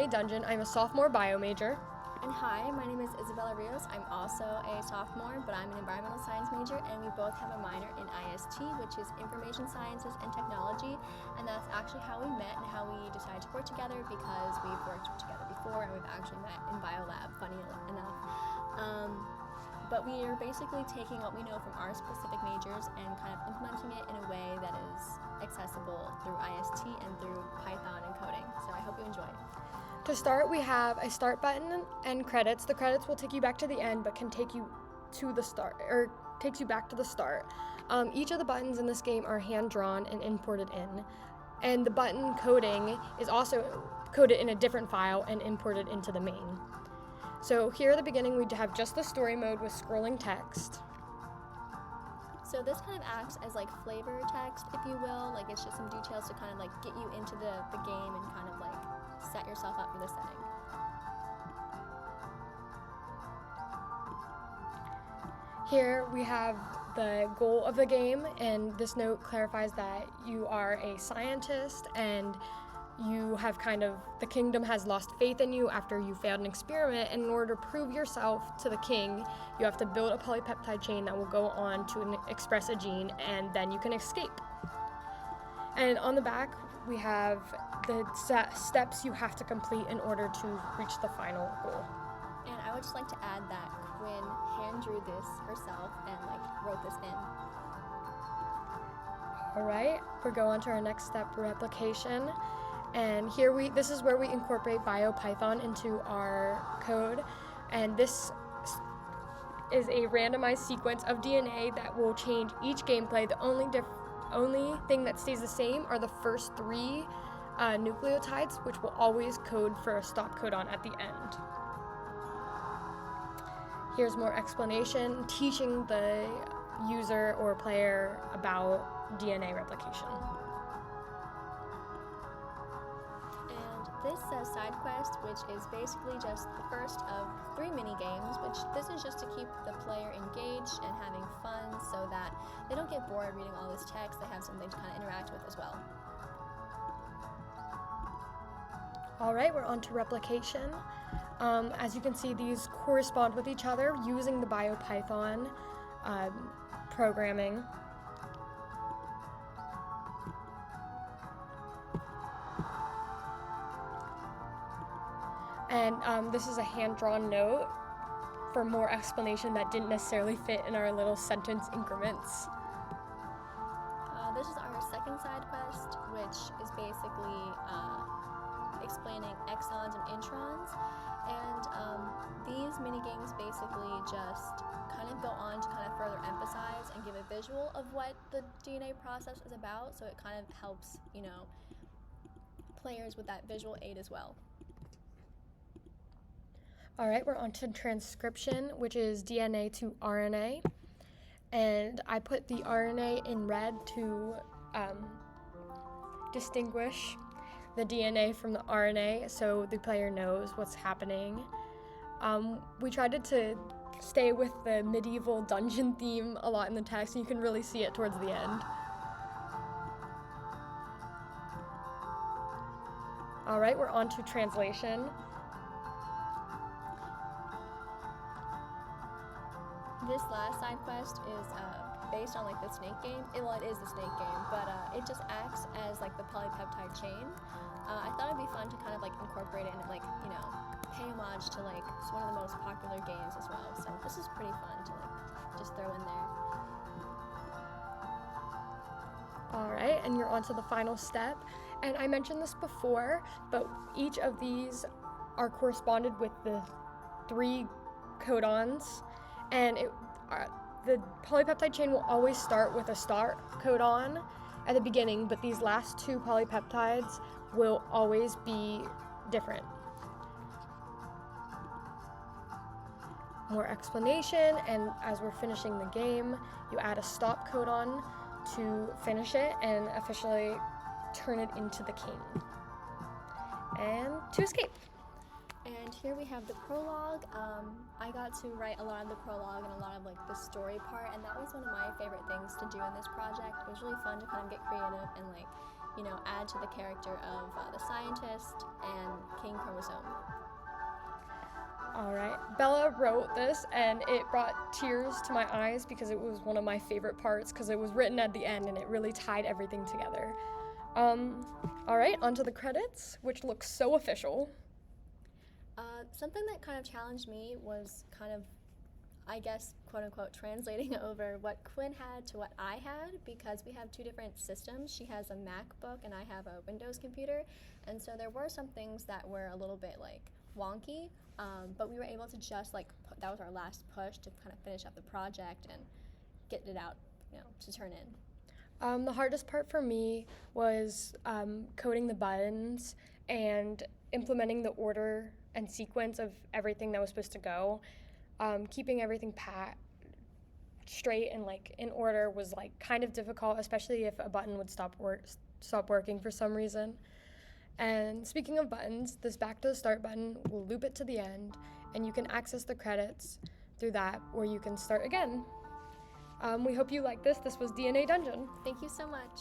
Dungeon. I'm a sophomore bio major. And hi, my name is Isabella Rios. I'm also a sophomore, but I'm an environmental science major, and we both have a minor in IST, which is Information Sciences and Technology, and that's actually how we met and how we decided to work together, because we've worked together before and we've actually met in biolab, funny enough. But we are basically taking what we know from our specific majors and kind of implementing it in a way that is accessible through IST and through Python and coding. So I hope you enjoy. To start, we have a start button and credits. The credits will take you back to the end, but can take you to the start, or takes you back to the start. Each of the buttons in this game are hand-drawn and imported in. And the button coding is also coded in a different file and imported into the main. So here at the beginning, we have just the story mode with scrolling text. So this kind of acts as like flavor text, if you will. Like it's just some details to kind of like get you into the game and kind of like set yourself up for the setting. Here we have the goal of the game, and this note clarifies that you are a scientist and you have the kingdom has lost faith in you after you failed an experiment, and in order to prove yourself to the king, you have to build a polypeptide chain that will go on to express a gene, and then you can escape. And on the back, we have the steps you have to complete in order to reach the final goal. And I would just like to add that Quinn hand drew this herself and wrote this in. All right, we'll go on to our next step, replication. And here this is where we incorporate biopython into our code. And this is a randomized sequence of DNA that will change each gameplay. The only thing that stays the same are the first 3 nucleotides, which will always code for a stop codon at the end. Here's more explanation, teaching the user or player about DNA replication. This says side quest, which is basically just the first of 3 mini games, which this is just to keep the player engaged and having fun so that they don't get bored reading all this text. They have something to kind of interact with as well. All right, we're on to replication. As you can see, these correspond with each other using the biopython programming. And this is a hand-drawn note for more explanation that didn't necessarily fit in our little sentence increments. This is our second side quest, which is basically explaining exons and introns. And these mini games basically just kind of go on to kind of further emphasize and give a visual of what the DNA process is about. So it kind of helps, players with that visual aid as well. All right, we're on to transcription, which is DNA to RNA. And I put the RNA in red to distinguish the DNA from the RNA so the player knows what's happening. We tried to stay with the medieval dungeon theme a lot in the text, and you can really see it towards the end. All right, we're on to translation. This last side quest is based on the snake game. It is the snake game, but it just acts as the polypeptide chain. I thought it'd be fun to kind of incorporate it and pay homage to it's one of the most popular games as well. So this is pretty fun to just throw in there. All right, and you're on to the final step. And I mentioned this before, but each of these are corresponded with the 3 codons. And the polypeptide chain will always start with a start codon at the beginning, but these last 2 polypeptides will always be different. More explanation, and as we're finishing the game, you add a stop codon to finish it and officially turn it into the king. And to escape. And here we have the prologue. I got to write a lot of the prologue and a lot of the story part, and that was one of my favorite things to do in this project. It was really fun to kind of get creative and add to the character of the scientist and King Chromosome. All right. Bella wrote this, and it brought tears to my eyes because it was one of my favorite parts because it was written at the end and it really tied everything together. All right, onto the credits, which looks so official. Something that kind of challenged me was kind of, I guess, quote unquote, translating over what Quinn had to what I had, because we have two different systems. She has a MacBook and I have a Windows computer, and so there were some things that were a little bit wonky, but we were able to just that was our last push to kind of finish up the project and get it out, to turn in. The hardest part for me was coding the buttons and implementing the order and sequence of everything that was supposed to go. Keeping everything straight and in order was kind of difficult, especially if a button would stop working for some reason. And speaking of buttons, this back to the start button will loop it to the end, and you can access the credits through that, or you can start again. We hope you like this. This was DNA Dungeon. Thank you so much.